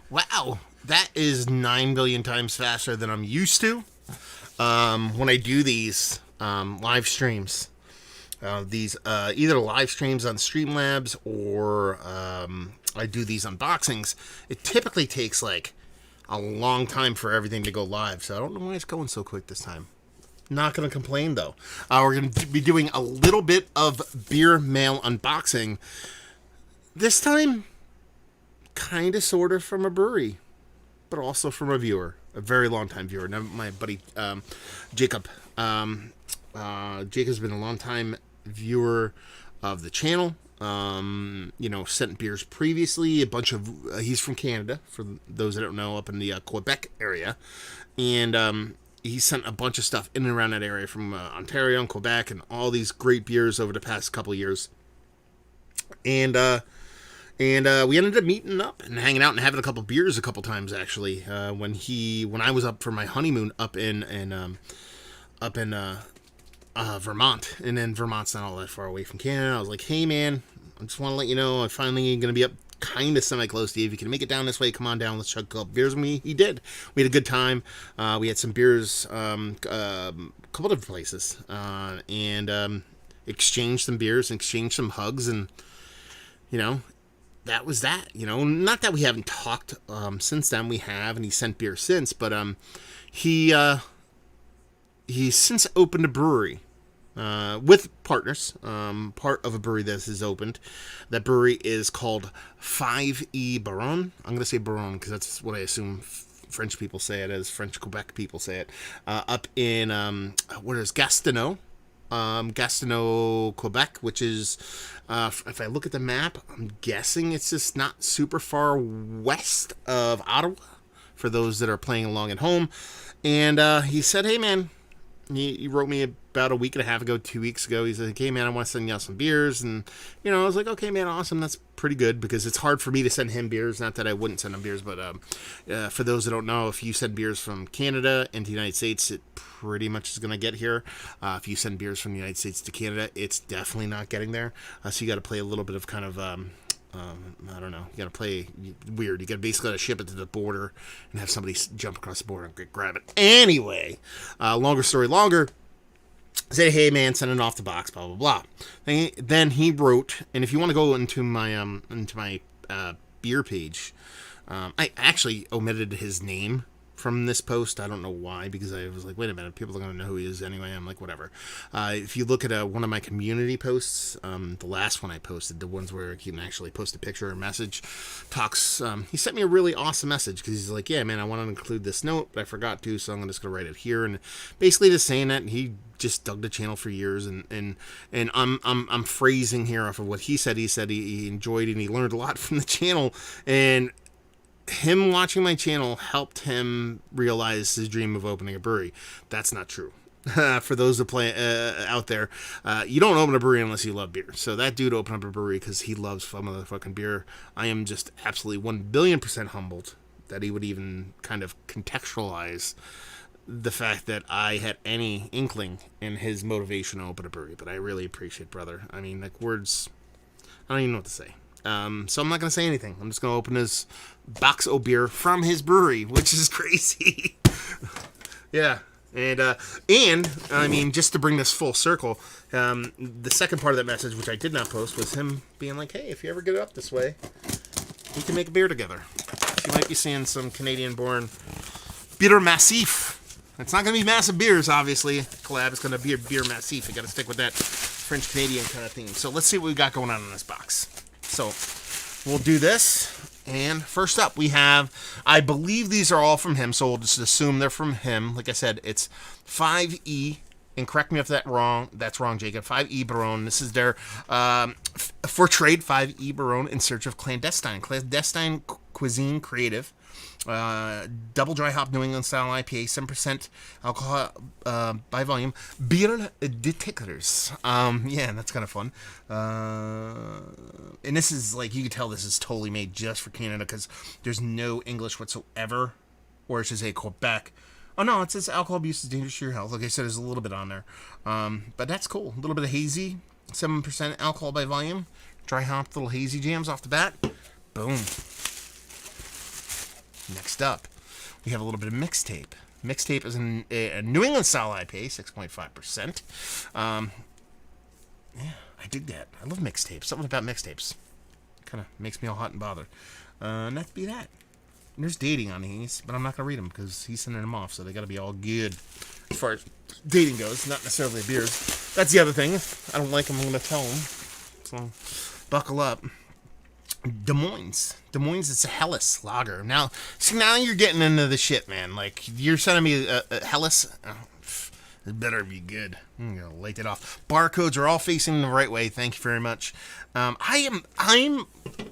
Wow, that is 9 billion times faster than I'm used to when I do these live streams. These either live streams on Streamlabs or I do these unboxings. It typically takes like a long time for everything to go live, so I don't know why it's going so quick this time. Not going to complain though. We're going to be doing a little bit of beer mail unboxing. This time, kind of, sort of from a brewery, but also from a viewer, a very long time viewer. Now, my buddy Jacob. Jacob's been a long time viewer of the channel. Sent beers previously. A bunch of he's from Canada, for those that don't know, up in the Quebec area, and he sent a bunch of stuff in and around that area from Ontario and Quebec, and all these great beers over the past couple of years. And we ended up meeting up and hanging out and having a couple beers a couple times actually. When I was up for my honeymoon up in Vermont, and then Vermont's not all that far away from Canada. I was like, hey man, I just want to let you know I'm finally going to be up kind of semi-close to you. If you can make it down this way, come on down. Let's chug a couple beers with me. He did. We had a good time. We had some beers, a couple different places, and exchanged some beers and exchanged some hugs, and that was that. Not that we haven't talked since then. We have, and he sent beer since, but he's since opened a brewery. With partners, part of a brewery that is opened. That brewery is called 5E Baron. I'm going to say Baron because that's what I assume French people say it as, French Quebec people say it. Up in, where is Gastineau? Gastineau, Quebec, which is, if I look at the map, I'm guessing it's just not super far west of Ottawa, for those that are playing along at home. And he said, hey man, he wrote me about a week and a half ago, 2 weeks ago. He's like, hey man, I want to send you out some beers. And, I was like, okay man, awesome. That's pretty good, because it's hard for me to send him beers. Not that I wouldn't send him beers, but for those that don't know, if you send beers from Canada into the United States, it pretty much is going to get here. If you send beers from the United States to Canada, it's definitely not getting there. So you got to play a little bit of kind of, I don't know. You gotta play weird. You gotta basically ship it to the border and have somebody jump across the border and grab it. Anyway, longer story longer. Say, hey man, send it off the box, blah blah blah. Then he wrote, and if you want to go into my beer page, I actually omitted his name from this post. I don't know why, because I was like, wait a minute, people are going to know who he is anyway. I'm like, whatever. If you look at one of my community posts, the last one I posted, the ones where he can actually post a picture or a message, he sent me a really awesome message, because he's like, yeah, man, I want to include this note, but I forgot to, so I'm just going to write it here. And basically just saying that he just dug the channel for years, and I'm phrasing here off of what he said. He said he enjoyed and he learned a lot from the channel, and him watching my channel helped him realize his dream of opening a brewery. That's not true. For those that play out there, you don't open a brewery unless you love beer. So that dude opened up a brewery because he loves motherfucking beer. I am just absolutely 1,000,000,000% humbled that he would even kind of contextualize the fact that I had any inkling in his motivation to open a brewery. But I really appreciate, brother. I mean, like, words, I don't even know what to say. So I'm not going to say anything. I'm just going to open his box of beer from his brewery, which is crazy. Yeah. And I mean, just to bring this full circle, the second part of that message, which I did not post, was him being like, hey, if you ever get up this way, we can make a beer together. You might be seeing some Canadian-born Bitter Massif. It's not going to be massive beers, obviously. Collab is going to be a Beer Massif. You got to stick with that French-Canadian kind of theme. So let's see what we got going on in this box. So we'll do this, and first up we have, I believe these are all from him, so we'll just assume they're from him. Like I said, it's 5E, and correct me if that's wrong, Jacob. 5E Baron. This is their for trade 5E Baron in search of clandestine cuisine creative. Double dry hop New England style IPA, 7% alcohol by volume. Beer detectors. Yeah, that's kind of fun. And this is like, you can tell this is totally made just for Canada, because there's no English whatsoever, or I should say Quebec. Oh no, it says alcohol abuse is dangerous to your health. Like I said, there's a little bit on there. But that's cool. A little bit of hazy, 7% alcohol by volume. Dry hop, little hazy jams off the bat. Boom. Next up, we have a little bit of Mixtape. Mixtape is a New England style IPA, 6.5%. Yeah, I dig that. I love mixtapes. Something about mixtapes kind of makes me all hot and bothered. Not to be that. There's dating on these, but I'm not going to read them because he's sending them off, so they got to be all good. As far as dating goes, not necessarily beers. That's the other thing. If I don't like them, I'm going to tell them. So, buckle up. Des Moines. It's a Helles lager. Now, see, now you're getting into the shit, man. Like, you're sending me a Helles. It better be good. I'm gonna light it off. Barcodes are all facing the right way. Thank you very much. I'm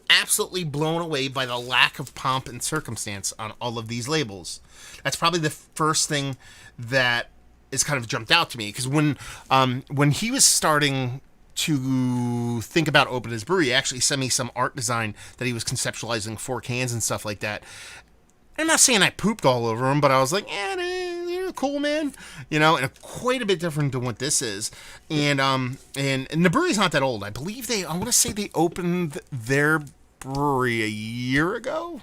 absolutely blown away by the lack of pomp and circumstance on all of these labels. That's probably the first thing that is kind of jumped out to me, because when he was starting to think about opening his brewery, he actually sent me some art design that he was conceptualizing for cans and stuff like that. I'm not saying I pooped all over him, but I was like, you're cool, man. And quite a bit different than what this is. And the brewery's not that old. I believe I want to say they opened their brewery a year ago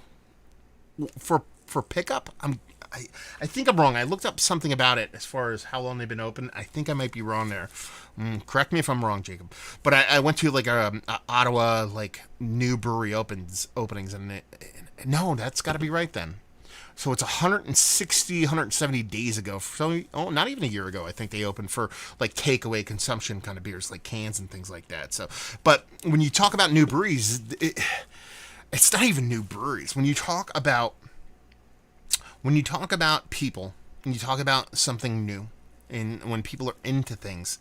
for pickup. I think I'm wrong. I looked up something about it as far as how long they've been open. I think I might be wrong there. Correct me if I'm wrong, Jacob. But I went to like a Ottawa new brewery openings, and no, that's got to be right then. So it's 160, 170 days ago. So, not even a year ago, I think they opened for like takeaway consumption kind of beers, like cans and things like that. So, but when you talk about new breweries, it's not even new breweries. When you talk about people, when you talk about something new, and when people are into things,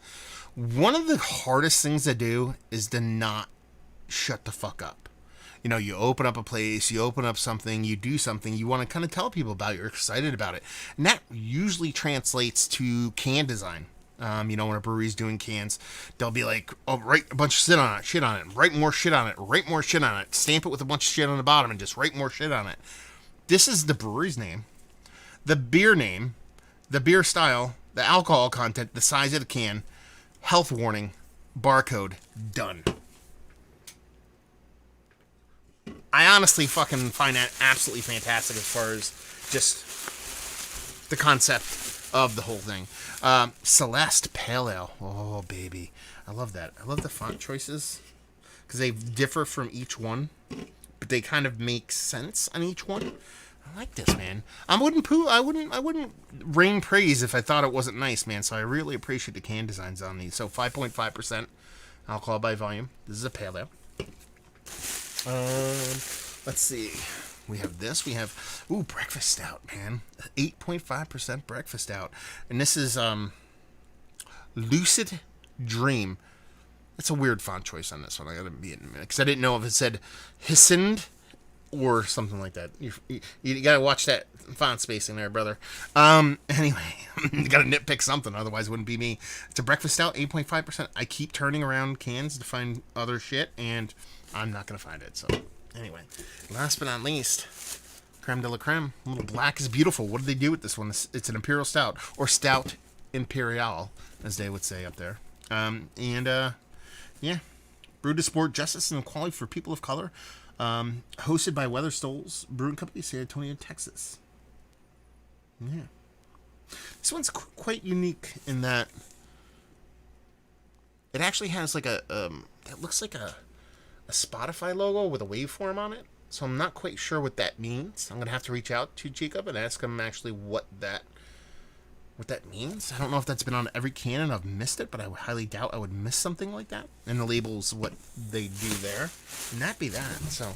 one of the hardest things to do is to not shut the fuck up. You open up a place, you open up something, you do something, you want to kind of tell people about it, you're excited about it. And that usually translates to can design. When a brewery's doing cans, they'll be like, write a bunch of shit on it, write more shit on it, stamp it with a bunch of shit on the bottom, and just write more shit on it. This is the brewery's name, the beer name, the beer style, the alcohol content, the size of the can, health warning, barcode, done. I honestly fucking find that absolutely fantastic as far as just the concept of the whole thing. Celeste Pale Ale. Oh, baby. I love that. I love the font choices because they differ from each one, but they kind of make sense on each one. I like this, man. I wouldn't rain praise if I thought it wasn't nice, man. So I really appreciate the can designs on these. So 5.5% alcohol by volume. This is a pale ale. Let's see. We have this. We have breakfast stout, man. 8.5% breakfast stout, and this is Lucid Dream. That's a weird font choice on this one. I gotta be in a minute because I didn't know if it said Hisand or something like that. You gotta watch that font spacing there, brother. Anyway, you gotta nitpick something, otherwise it wouldn't be me. It's a breakfast stout, 8.5%. I keep turning around cans to find other shit, and I'm not gonna find it. So, anyway, last but not least, creme de la creme. A little black is beautiful. What did they do with this one? It's an imperial stout, or stout imperial, as they would say up there. Yeah, brewed to support justice and equality for people of color. Hosted by Weatherstone's Brewing Company, San Antonio, Texas. Yeah. This one's quite unique in that it actually has like it looks like a Spotify logo with a waveform on it. So I'm not quite sure what that means. I'm going to have to reach out to Jacob and ask him actually what that means. I don't know if that's been on every can and I've missed it, but I highly doubt I would miss something like that. And the label's what they do there. And that be that. So,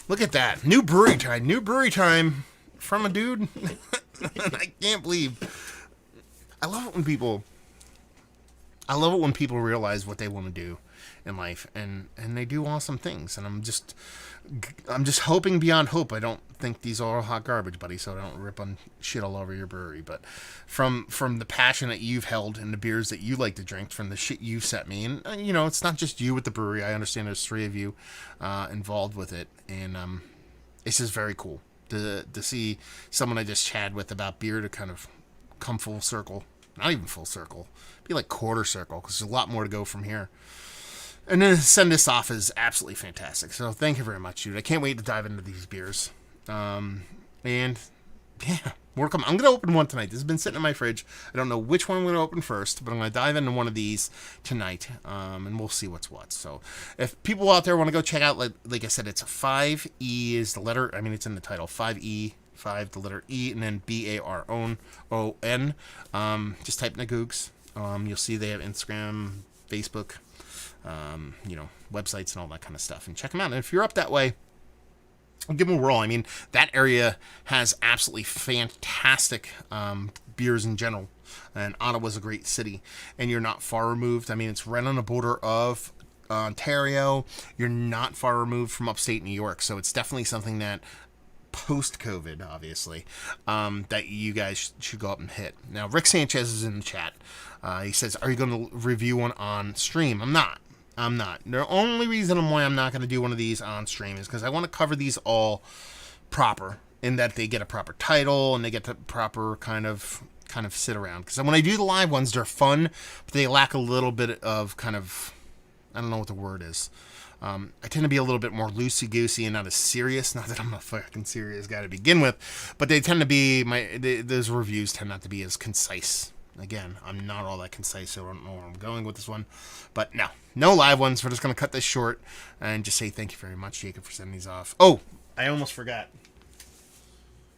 look at that. New brewery time from a dude. I can't believe. I love it when people realize what they want to do in life, and they do awesome things. And I'm just hoping beyond hope. I don't think these are all hot garbage, buddy, so I don't rip on shit all over your brewery. But from the passion that you've held and the beers that you like to drink, from the shit you've sent me, and it's not just you with the brewery. I understand there's 3 of you involved with it, and it's just very cool to see someone I just chatted with about beer to kind of come full circle. Not even full circle, be like quarter circle, because there's a lot more to go from here. And then to send this off is absolutely fantastic. So thank you very much, dude. I can't wait to dive into these beers. And yeah, more come. I'm gonna open one tonight. This has been sitting in my fridge. I don't know which one I'm gonna open first, but I'm gonna dive into one of these tonight, and we'll see what's what. So, if people out there want to go check out, like I said, it's 5E is the letter. I mean, it's in the title. 5E, 5 the letter E, and then BARON. Just type in the Googs. You'll see they have Instagram, Facebook, websites and all that kind of stuff, and check them out. And if you're up that way, give them a whirl. I mean, that area has absolutely fantastic beers in general, and Ottawa's a great city, and you're not far removed. I mean, it's right on the border of Ontario. You're not far removed from upstate New York, so it's definitely something that post-COVID, obviously, that you guys should go up and hit. Now, Rick Sanchez is in the chat. He says, are you going to review one on stream? I'm not. The only reason why I'm not going to do one of these on stream is because I want to cover these all proper, in that they get a proper title and they get the proper kind of sit around. Because when I do the live ones, they're fun, but they lack a little bit of I don't know what the word is. I tend to be a little bit more loosey-goosey and not as serious. Not that I'm a fucking serious guy to begin with, but they tend to be, those reviews tend not to be as concise. Again, I'm not all that concise, so I don't know where I'm going with this one. But no live ones. We're just going to cut this short and just say thank you very much, Jacob, for sending these off. Oh, I almost forgot.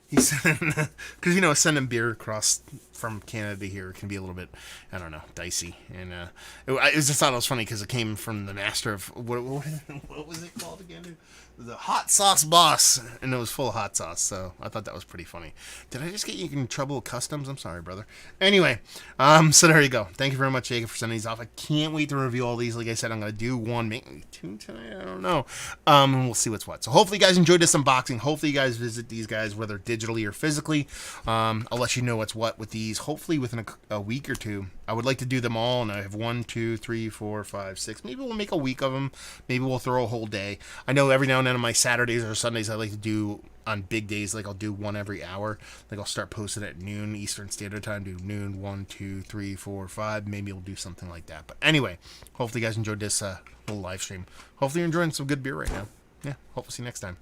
He said, because, sending beer across from Canada to here can be a little bit, I don't know, dicey. And I just thought it was funny because it came from the master of, what was it called again, dude? The Hot Sauce Boss, and it was full of hot sauce, so I thought that was pretty funny. Did I just get you in trouble with customs? I'm sorry, brother. Anyway, so there you go. Thank you very much, Jacob, for sending these off. I can't wait to review all these. Like I said, I'm going to do one, maybe two tonight, I don't know. And we'll see what's what. So hopefully you guys enjoyed this unboxing. Hopefully you guys visit these guys, whether digitally or physically. I'll let you know what's what with these, hopefully within a week or two. I would like to do them all, and I have 1, 2, 3, 4, 5, 6. Maybe we'll make a week of them. Maybe we'll throw a whole day. I know every now and then on my Saturdays or Sundays I like to do, on big days, like I'll do one every hour. Like I'll start posting at noon Eastern Standard Time, do noon, 1, 2, 3, 4, 5. Maybe we'll do something like that. But anyway, hopefully you guys enjoyed this little live stream. Hopefully you're enjoying some good beer right now. Yeah, hope to see you next time.